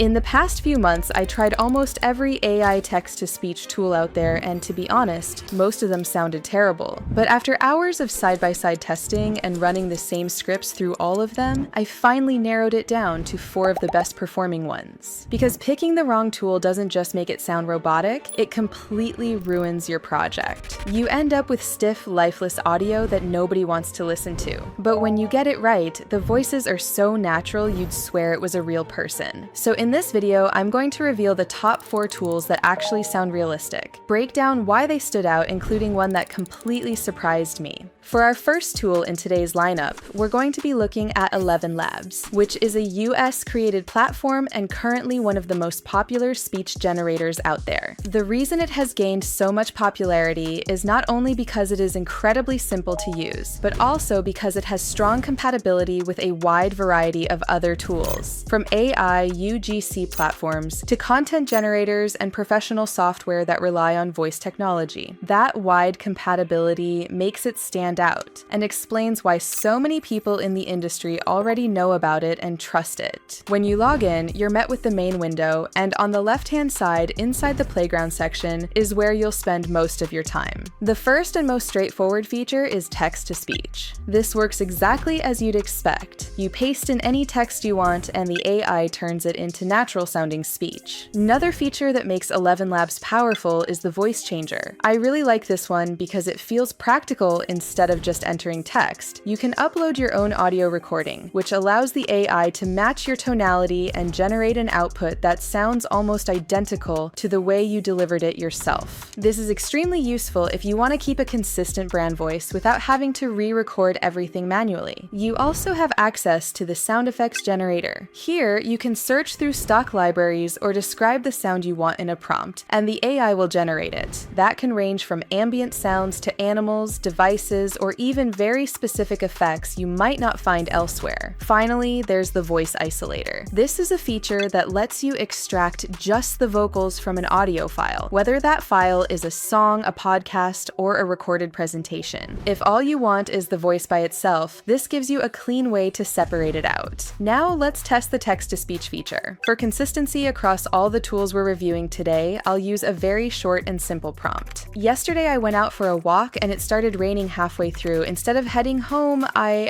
In the past few months, I tried almost every AI text-to-speech tool out there, and to be honest, most of them sounded terrible. But after hours of side-by-side testing and running the same scripts through all of them, I finally narrowed it down to 4 of the best performing ones. Because picking the wrong tool doesn't just make it sound robotic, it completely ruins your project. You end up with stiff, lifeless audio that nobody wants to listen to. But when you get it right, the voices are so natural you'd swear it was a real person. So in this video, I'm going to reveal the top 4 tools that actually sound realistic, break down why they stood out, including one that completely surprised me. For our first tool in today's lineup, we're going to be looking at ElevenLabs, which is a US-created platform and currently one of the most popular speech generators out there. The reason it has gained so much popularity is not only because it is incredibly simple to use, but also because it has strong compatibility with a wide variety of other tools, from AI, UGC platforms to content generators and professional software that rely on voice technology. That wide compatibility makes it stand out and explains why so many people in the industry already know about it and trust it. When you log in, you're met with the main window, and on the left-hand side, inside the playground section, is where you'll spend most of your time. The first and most straightforward feature is text-to-speech. This works exactly as you'd expect. You paste in any text you want, and the AI turns it into natural-sounding speech. Another feature that makes ElevenLabs powerful is the voice changer. I really like this one because it feels practical instead of just entering text. You can upload your own audio recording, which allows the AI to match your tonality and generate an output that sounds almost identical to the way you delivered it yourself. This is extremely useful if you want to keep a consistent brand voice without having to re-record everything manually. You also have access to the sound effects generator. Here, you can search through stock libraries or describe the sound you want in a prompt, and the AI will generate it. That can range from ambient sounds to animals, devices, or even very specific effects you might not find elsewhere. Finally, there's the voice isolator. This is a feature that lets you extract just the vocals from an audio file, whether that file is a song, a podcast, or a recorded presentation. If all you want is the voice by itself, this gives you a clean way to separate it out. Now let's test the text-to-speech feature. For consistency across all the tools we're reviewing today, I'll use a very short and simple prompt. Yesterday I went out for a walk and it started raining halfway through. Instead of heading home, I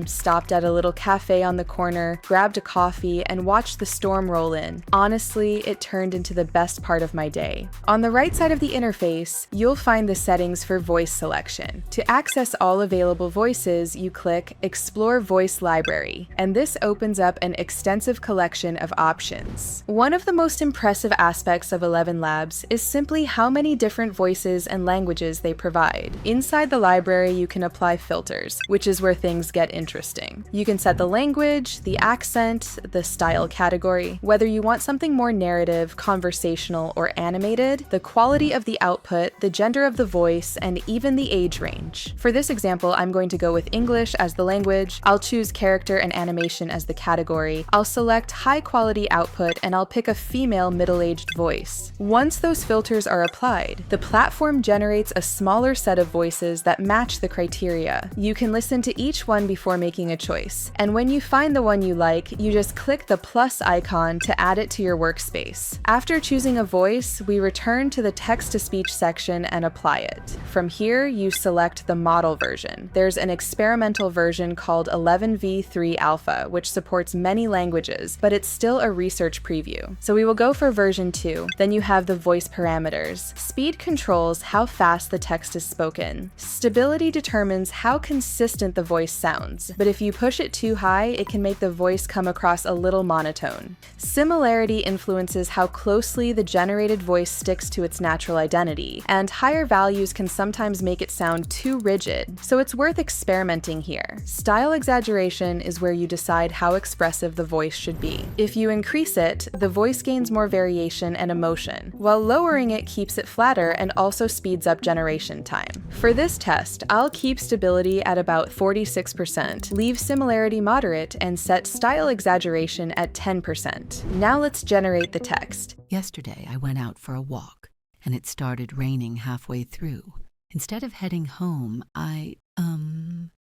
stopped at a little cafe on the corner, grabbed a coffee, and watched the storm roll in. Honestly, it turned into the best part of my day. On the right side of the interface, you'll find the settings for voice selection. To access all available voices, you click Explore Voice Library, and this opens up an extensive collection of options. One of the most impressive aspects of ElevenLabs is simply how many different voices and languages they provide. Inside the library, you can apply filters, which is where things get interesting. You can set the language, the accent, the style category, whether you want something more narrative, conversational, or animated, the quality of the output, the gender of the voice, and even the age range. For this example, I'm going to go with English as the language, I'll choose character and animation as the category, I'll select high quality output, and I'll pick a female middle-aged voice. Once those filters are applied, the platform generates a smaller set of voices that match the criteria. You can listen to each one before making a choice, and when you find the one you like, you just click the plus icon to add it to your workspace. After choosing a voice, we return to the text-to-speech section and apply it. From here, you select the model version. There's an experimental version called 11v3 Alpha, which supports many languages, but it's still a research preview. So we will go for version 2. Then you have the voice parameters. Speed controls how fast the text is spoken. Stability determines how consistent the voice sounds, but if you push it too high, it can make the voice come across a little monotone. Similarity influences how closely the generated voice sticks to its natural identity, and higher values can sometimes make it sound too rigid, so it's worth experimenting here. Style exaggeration is where you decide how expressive the voice should be. If you increase it, the voice gains more variation and emotion, while lowering it keeps it flatter and also speeds up generation time. For this test, I'll keep stability at about 46%, leave similarity moderate, and set style exaggeration at 10%. Now let's generate the text. Yesterday, I went out for a walk, and it started raining halfway through. Instead of heading home, I,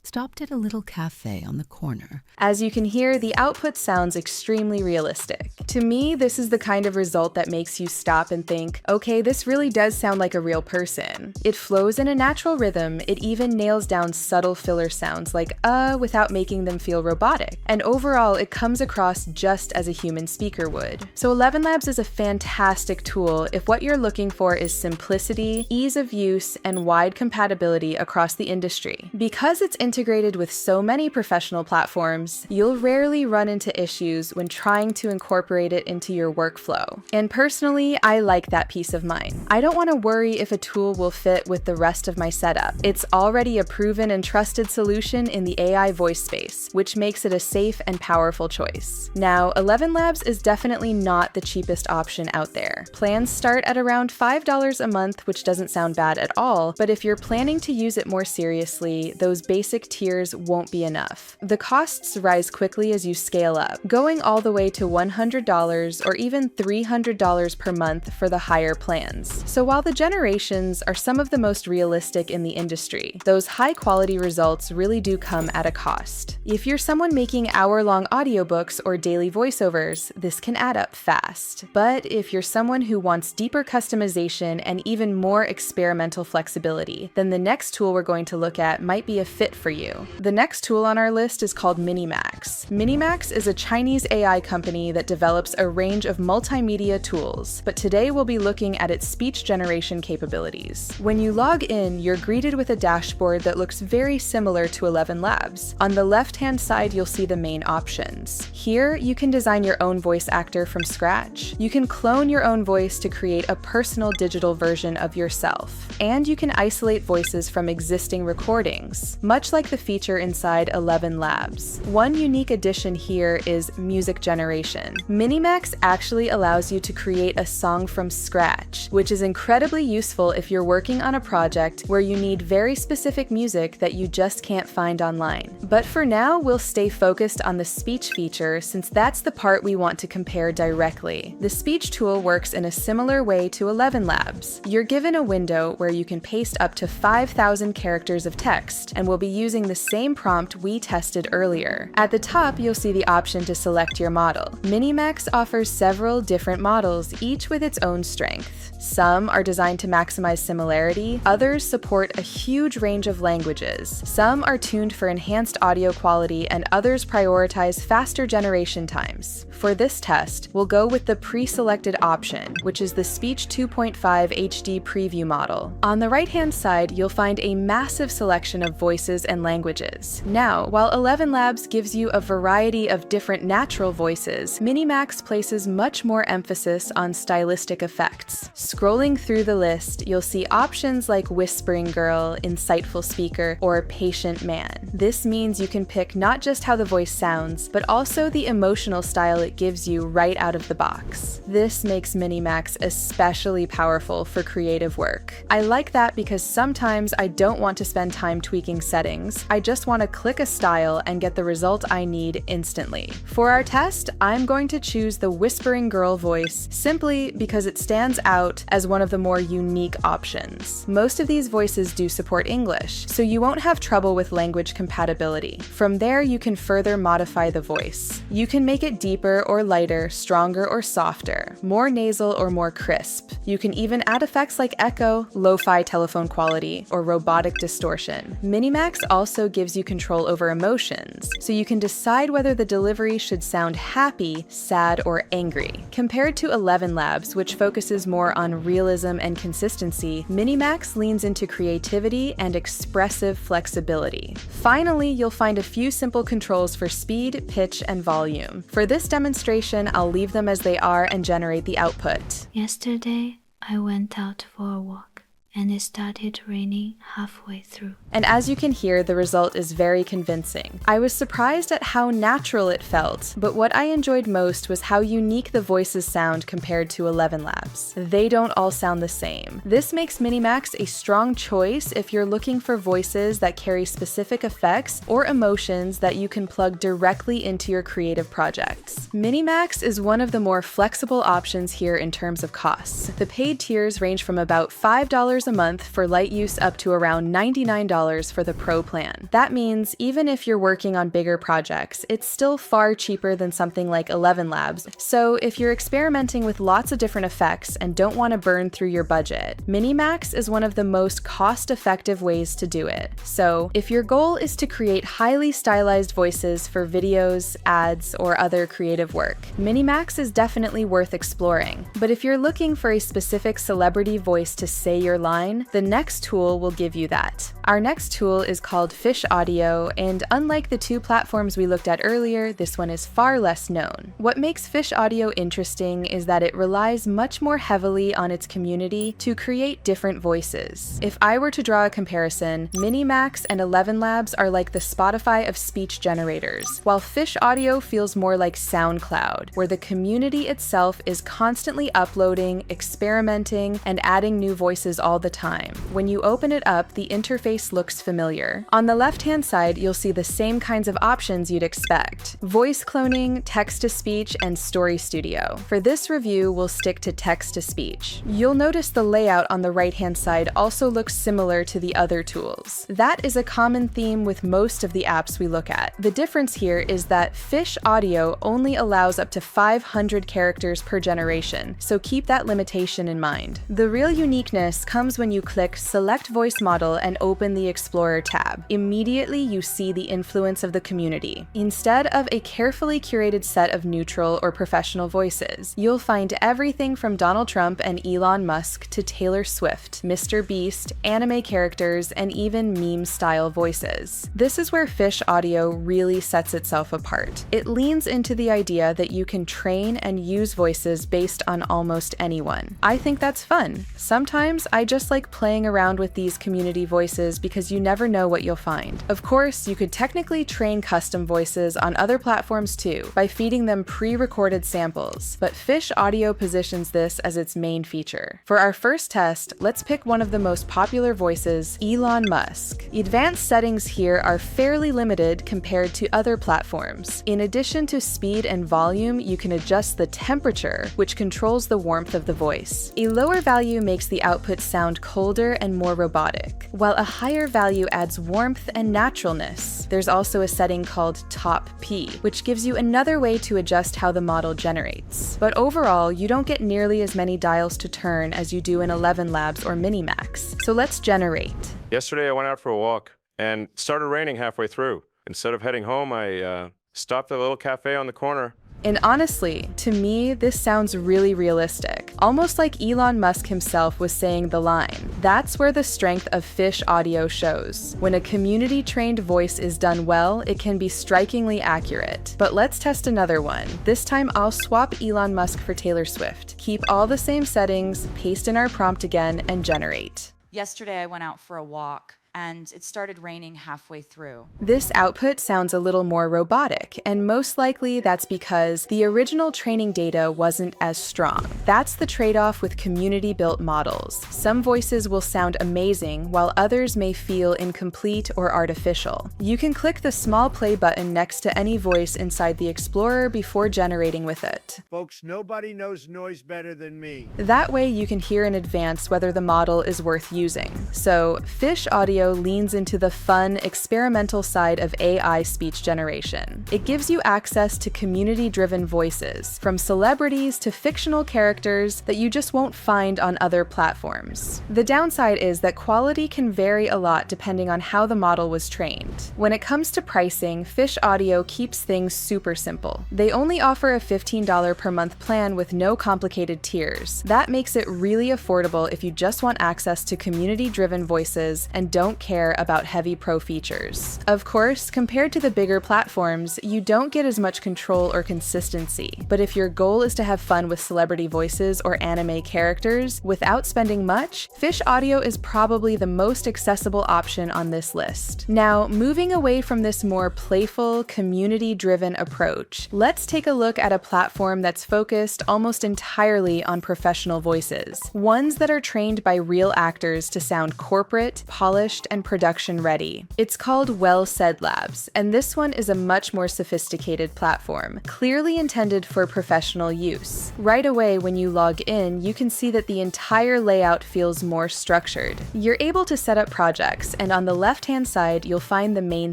stopped at a little cafe on the corner. As you can hear, the output sounds extremely realistic. To me, this is the kind of result that makes you stop and think, okay, this really does sound like a real person. It flows in a natural rhythm, it even nails down subtle filler sounds like without making them feel robotic. And overall, it comes across just as a human speaker would. So ElevenLabs is a fantastic tool if what you're looking for is simplicity, ease of use, and wide compatibility across the industry. Because it's integrated with so many professional platforms, you'll rarely run into issues when trying to incorporate it into your workflow. And personally, I like that peace of mind. I don't want to worry if a tool will fit with the rest of my setup. It's already a proven and trusted solution in the AI voice space, which makes it a safe and powerful choice. Now, ElevenLabs is definitely not the cheapest option out there. Plans start at around $5 a month, which doesn't sound bad at all, but if you're planning to use it more seriously, those basic tiers won't be enough. The costs rise quickly as you scale up, going all the way to $100 or even $300 per month for the higher plans. So while the generations are some of the most realistic in the industry, those high-quality results really do come at a cost. If you're someone making hour-long audiobooks or daily voiceovers, this can add up fast. But if you're someone who wants deeper customization and even more experimental flexibility, then the next tool we're going to look at might be a fit for you. The next tool on our list is called MiniMax. MiniMax is a Chinese AI company that develops a range of multimedia tools, but today we'll be looking at its speech generation capabilities. When you log in, you're greeted with a dashboard that looks very similar to ElevenLabs. On the left-hand side, you'll see the main options. Here, you can design your own voice actor from scratch. You can clone your own voice to create a personal digital version of yourself. And you can isolate voices from existing recordings, much like the feature inside ElevenLabs. One unique addition here is music generation. MiniMax actually allows you to create a song from scratch, which is incredibly useful if you're working on a project where you need very specific music that you just can't find online. But for now, we'll stay focused on the speech feature since that's the part we want to compare directly. The speech tool works in a similar way to ElevenLabs. You're given a window where you can paste up to 5,000 characters of text, and we'll be using the same prompt we tested earlier. At the top, you'll see the option to select your model. MiniMax offers several different models, each with its own strength. Some are designed to maximize similarity, others support a huge range of languages. Some are tuned for enhanced audio quality, and others prioritize faster generation times. For this test, we'll go with the pre-selected option, which is the Speech 2.5 HD Preview model. On the right-hand side, you'll find a massive selection of voices and languages. Now, while ElevenLabs gives you a variety of different natural voices, MiniMax places much more emphasis on stylistic effects. Scrolling through the list, you'll see options like Whispering Girl, Insightful Speaker, or Patient Man. This means you can pick not just how the voice sounds, but also the emotional style it gives you right out of the box. This makes MiniMax especially powerful for creative work. I like that because sometimes I don't want to spend time tweaking settings. I just want to click a style and get the result I need instantly. For our test, I'm going to choose the Whispering Girl voice simply because it stands out as one of the more unique options. Most of these voices do support English, so you won't have trouble with language compatibility. From there, you can further modify the voice. You can make it deeper or lighter, stronger or softer, more nasal or more crisp. You can even add effects like echo, lo-fi telephone quality, or robotic distortion. MiniMax also gives you control over emotions, so you can decide whether the delivery should sound happy, sad, or angry. Compared to ElevenLabs, which focuses more on realism and consistency, MiniMax leans into creativity and expressive flexibility. Finally, you'll find a few simple controls for speed, pitch, and volume. For this demonstration, I'll leave them as they are and generate the output. Yesterday, I went out for a walk, and it started raining halfway through. And as you can hear, the result is very convincing. I was surprised at how natural it felt, but what I enjoyed most was how unique the voices sound compared to ElevenLabs. They don't all sound the same. This makes MiniMax a strong choice if you're looking for voices that carry specific effects or emotions that you can plug directly into your creative projects. MiniMax is one of the more flexible options here in terms of costs. The paid tiers range from about $5 a month for light use up to around $99 for the Pro plan. That means even if you're working on bigger projects, it's still far cheaper than something like ElevenLabs. So if you're experimenting with lots of different effects and don't want to burn through your budget, MiniMax is one of the most cost-effective ways to do it. So if your goal is to create highly stylized voices for videos, ads, or other creative work, MiniMax is definitely worth exploring. But if you're looking for a specific celebrity voice to say your line, the next tool will give you that. Our next tool is called Fish Audio, and unlike the two platforms we looked at earlier, this one is far less known. What makes Fish Audio interesting is that it relies much more heavily on its community to create different voices. If I were to draw a comparison, MiniMax and ElevenLabs are like the Spotify of speech generators, while Fish Audio feels more like SoundCloud, where the community itself is constantly uploading, experimenting, and adding new voices all the time. When you open it up, the interface looks familiar. On the left-hand side, you'll see the same kinds of options you'd expect: voice cloning, text-to-speech, and story studio. For this review, we'll stick to text-to-speech. You'll notice the layout on the right-hand side also looks similar to the other tools. That is a common theme with most of the apps we look at. The difference here is that Fish Audio only allows up to 500 characters per generation, so keep that limitation in mind. The real uniqueness comes when you click Select Voice Model and open the Explorer tab. Immediately, you see the influence of the community. Instead of a carefully curated set of neutral or professional voices, you'll find everything from Donald Trump and Elon Musk to Taylor Swift, Mr. Beast, anime characters, and even meme-style voices. This is where Fish Audio really sets itself apart. It leans into the idea that you can train and use voices based on almost anyone. I think that's fun. Sometimes I just like playing around with these community voices because you never know what you'll find. Of course, you could technically train custom voices on other platforms too, by feeding them pre-recorded samples, but Fish Audio positions this as its main feature. For our first test, let's pick one of the most popular voices, Elon Musk. Advanced settings here are fairly limited compared to other platforms. In addition to speed and volume, you can adjust the temperature, which controls the warmth of the voice. A lower value makes the output sound colder and more robotic, while a higher value adds warmth and naturalness. There's also a setting called Top P, which gives you another way to adjust how the model generates. But overall, you don't get nearly as many dials to turn as you do in ElevenLabs or MiniMax. So let's generate. Yesterday I went out for a walk and it started raining halfway through. Instead of heading home, I stopped at a little cafe on the corner. And honestly, to me, this sounds really realistic. Almost like Elon Musk himself was saying the line. That's where the strength of Fish Audio shows. When a community-trained voice is done well, it can be strikingly accurate. But let's test another one. This time I'll swap Elon Musk for Taylor Swift. Keep all the same settings, paste in our prompt again, and generate. Yesterday I went out for a walk and it started raining halfway through. This output sounds a little more robotic, and most likely that's because the original training data wasn't as strong. That's the trade-off with community-built models. Some voices will sound amazing, while others may feel incomplete or artificial. You can click the small play button next to any voice inside the Explorer before generating with it. Folks, nobody knows noise better than me. That way you can hear in advance whether the model is worth using. So, Fish Audio leans into the fun, experimental side of AI speech generation. It gives you access to community-driven voices, from celebrities to fictional characters that you just won't find on other platforms. The downside is that quality can vary a lot depending on how the model was trained. When it comes to pricing, Fish Audio keeps things super simple. They only offer a $15 per month plan with no complicated tiers. That makes it really affordable if you just want access to community-driven voices and don't care about heavy pro features. Of course, compared to the bigger platforms, you don't get as much control or consistency, but if your goal is to have fun with celebrity voices or anime characters without spending much, Fish Audio is probably the most accessible option on this list. Now, moving away from this more playful, community-driven approach, let's take a look at a platform that's focused almost entirely on professional voices, ones that are trained by real actors to sound corporate, polished, polished and production ready. It's called WellSaid Labs, and this one is a much more sophisticated platform, clearly intended for professional use. Right away when you log in, you can see that the entire layout feels more structured. You're able to set up projects, and on the left-hand side, you'll find the main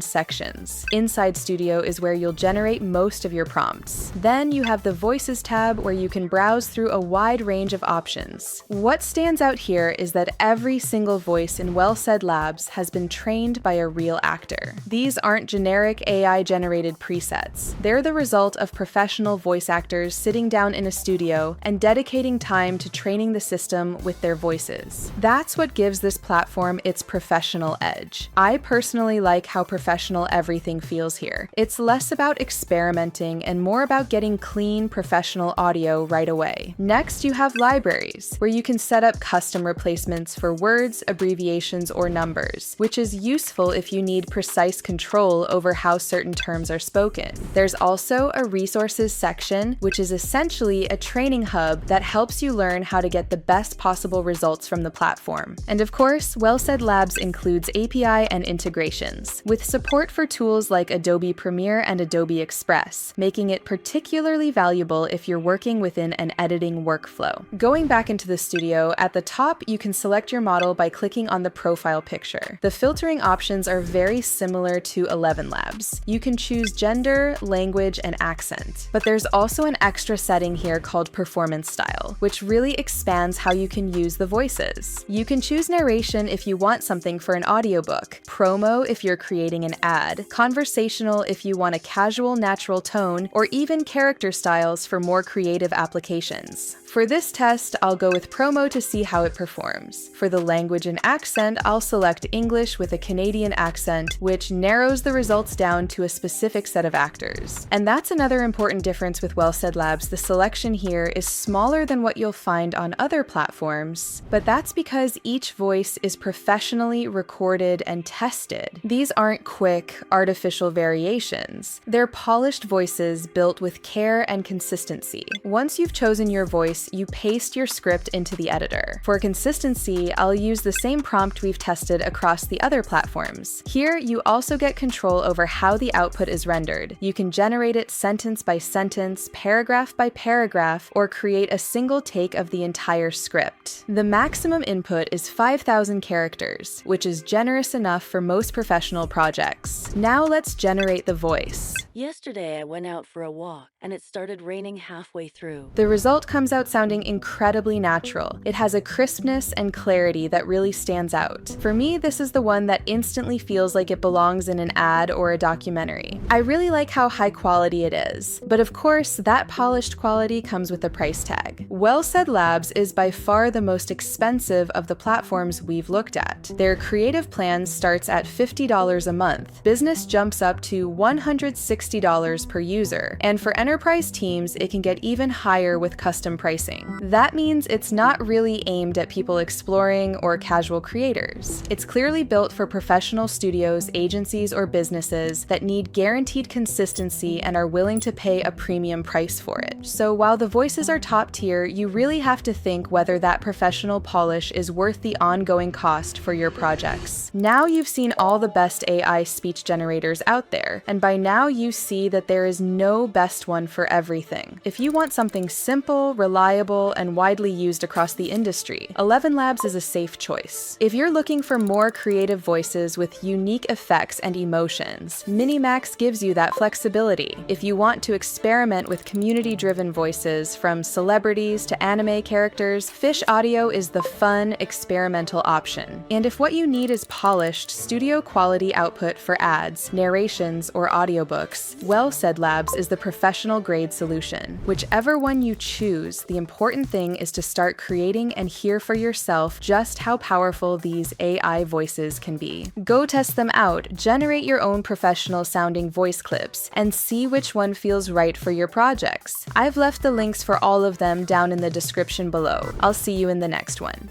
sections. Inside Studio is where you'll generate most of your prompts. Then you have the Voices tab where you can browse through a wide range of options. What stands out here is that every single voice in WellSaid Labs has been trained by a real actor. These aren't generic AI-generated presets. They're the result of professional voice actors sitting down in a studio and dedicating time to training the system with their voices. That's what gives this platform its professional edge. I personally like how professional everything feels here. It's less about experimenting and more about getting clean, professional audio right away. Next, you have libraries, where you can set up custom replacements for words, abbreviations, or numbers, which is useful if you need precise control over how certain terms are spoken. There's also a resources section, which is essentially a training hub that helps you learn how to get the best possible results from the platform. And of course, WellSaid Labs includes API and integrations, with support for tools like Adobe Premiere and Adobe Express, making it particularly valuable if you're working within an editing workflow. Going back into the studio, at the top you can select your model by clicking on the profile picture. The filtering options are very similar to ElevenLabs. You can choose gender, language, and accent. But there's also an extra setting here called Performance Style, which really expands how you can use the voices. You can choose narration if you want something for an audiobook, promo if you're creating an ad, conversational if you want a casual, natural tone, or even character styles for more creative applications. For this test, I'll go with promo to see how it performs. For the language and accent, I'll select English with a Canadian accent, which narrows the results down to a specific set of actors. And that's another important difference with WellSaid Labs. The selection here is smaller than what you'll find on other platforms, but that's because each voice is professionally recorded and tested. These aren't quick, artificial variations. They're polished voices built with care and consistency. Once you've chosen your voice, you paste your script into the editor. For consistency, I'll use the same prompt we've tested across the other platforms. Here, you also get control over how the output is rendered. You can generate it sentence by sentence, paragraph by paragraph, or create a single take of the entire script. The maximum input is 5,000 characters, which is generous enough for most professional projects. Now let's generate the voice. Yesterday I went out for a walk, and it started raining halfway through. The result comes out sounding incredibly natural. It has a crispness and clarity that really stands out. For me, this is the one that instantly feels like it belongs in an ad or a documentary. I really like how high quality it is, but of course, that polished quality comes with a price tag. WellSaid Labs is by far the most expensive of the platforms we've looked at. Their creative plan starts at $50 a month. Business jumps up to $160 per user, and for enterprise teams, it can get even higher with custom pricing. That means it's not really aimed at people exploring or casual creators. It's clearly built for professional studios, agencies, or businesses that need guaranteed consistency and are willing to pay a premium price for it. So while the voices are top tier, you really have to think whether that professional polish is worth the ongoing cost for your projects. Now you've seen all the best AI speech generators out there, and by now you see that there is no best one for everything. If you want something simple, reliable, and widely used across the industry, ElevenLabs is a safe choice. If you're looking for more creative voices with unique effects and emotions, MiniMax gives you that flexibility. If you want to experiment with community-driven voices from celebrities to anime characters, Fish Audio is the fun, experimental option. And if what you need is polished, studio-quality output for ads, narrations, or audiobooks, WellSaid Labs is the professional-grade solution. Whichever one you choose, the important thing is to start creating and hear for yourself just how powerful these AI voices can be. Go test them out, generate your own professional-sounding voice clips, and see which one feels right for your projects. I've left the links for all of them down in the description below. I'll see you in the next one.